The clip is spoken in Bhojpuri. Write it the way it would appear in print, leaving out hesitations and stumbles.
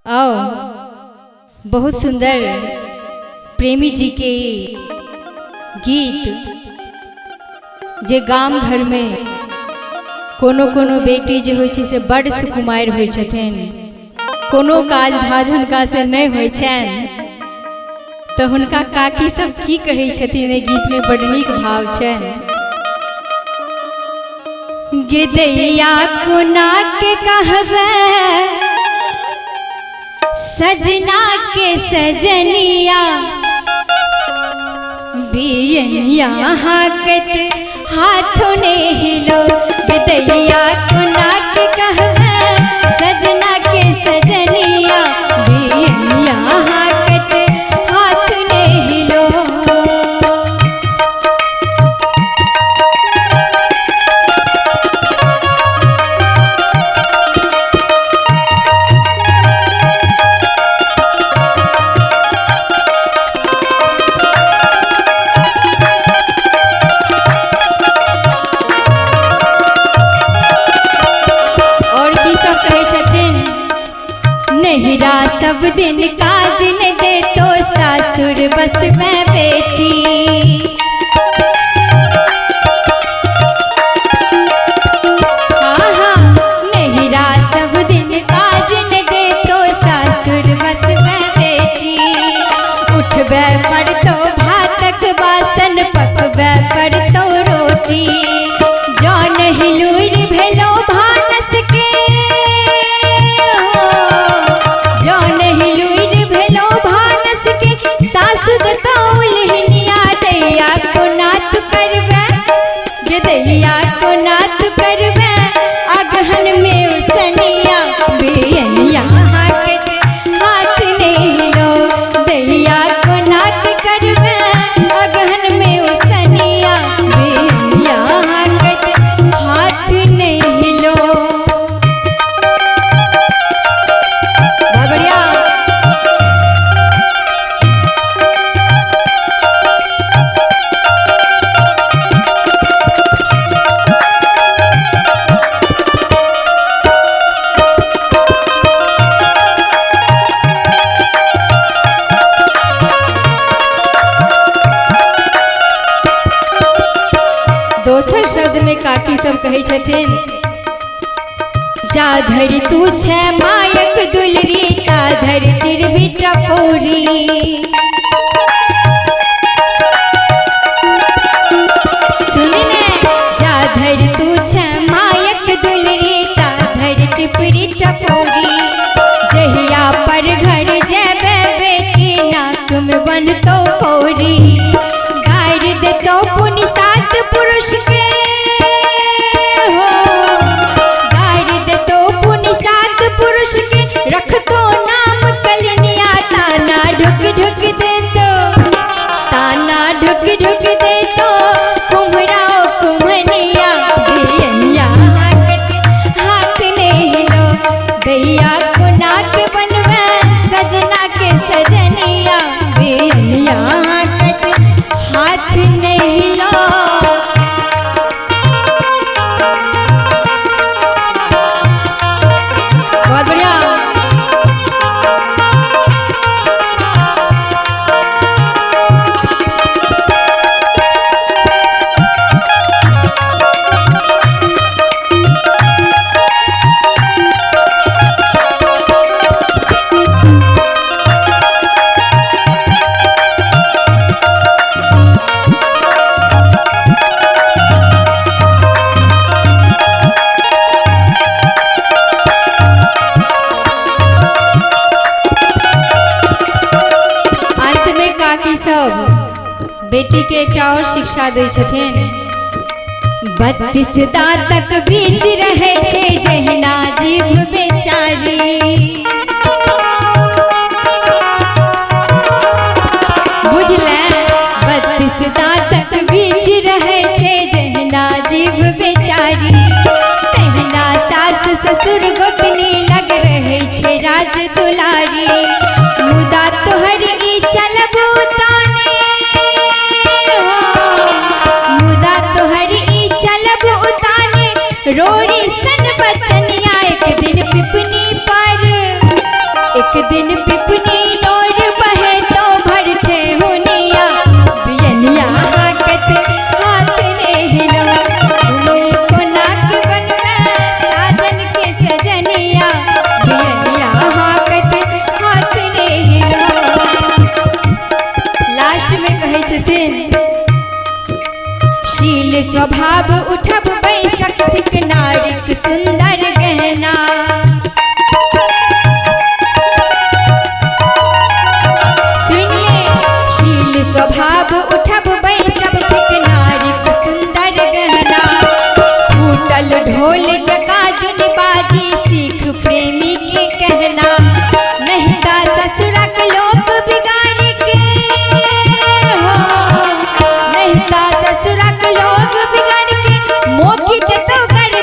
आओ बहुत सुंदर प्रेमी जी के गीत जे गाम घर में कोनो कोनो बेटी जे होइ छै से बड़ सुकुमार होइ छथिन, कोनो काज धाज हुनका से नहीं होइ छनि तो हुनका काकी सब की कहै छथिन। ए गीत में बड़ नीक भाव छनि। गिदैया कोना के कहबे सजना के सजनिया, बियनिया हाकत हाथों ने हिलो। गिदैया कोना के कहबे सजना के सजनिया, बियनिया हाकत हाथ ने हिलो। नहिरा सब दिन काज न दे तो सासुर बस में बेटी। हाँ हाँ नहिरा सब दिन काज न दे तो सासुर बस में बेटी। उठबे पर तो भातक बासन, पकबे पर तो रोटी। जौन हिलुर भेलो भानस के, सासु दतौलहिनिया। दैया को नात करबे, गिदैया को नात करबे अगहन में उसनिया, बियनिया हाकत हाथ ने हिलो। दैया को नात करबे अगहन में उसनिया, बियनिया हाकत हाथ ने हिलो। बढ़िया दोसर शब्द में काकी सब कहे छथिन। जा धर तू छे मायक दुलरी, ता धर टिरभी टपोरी। सुन ने जा धर तू छे मायक दुलरी, ता धर टिपरी टपोरी। जहिया पर घर जेबे बेटी, नाक में बन तो कोरी। गार दे तो पुनि सात पुरुष के हो, गार दे तो पुनि सात पुरुष के। रख तो नाम कलिनिया, ताना ढुक ढुक दे तो, ताना ढुक ढुक दे तो कुम्हराओ कुम्हनिया, बियनिया हाकत हाथ ने हिलो। दैया को नाक बनवे सजना के सजनिया, बियनिया हाकत हाथ ने हिलो। बहुत बढ़िया काकी सब बेटी के एक और शिक्षा दे छथिन। 32 दांतक बीच रहे छे जहिना जीभ बेचारी। बुझले 32 दांतक बीच रहे छे जहिना जीभ बेचारी। तहिना सास ससुर गोतनी लग रहे छे राज दुलारी। मुदा तोहर ई चलबू ताने हो, मुदा तोहर ई चलबू ताने। रोड़ी सन बचनिया एक दिन पिपनी पर, एक दिन पिपनी नोर बहे तो भरठे हुनिया बियनिया हाकत हाथ ने हिलो को नाक बनवा साजन के सजनिया बियनिया हाकत हाथ ने हिलो। लास्ट में कहे छथिन शील स्वभाव उठब बैसक थिक नारिक सुंदर गहना सुनिए शील स्वभाव उठब बैसक थिक नारिक सुंदर गहना फूटल ढोल जका जुन बाजी सीख प्रेमी के कहना नहिता ससुरक लोक बिगाड़ के हो नहिता ससुरक लोग बिगाड़ के मोकित तो कर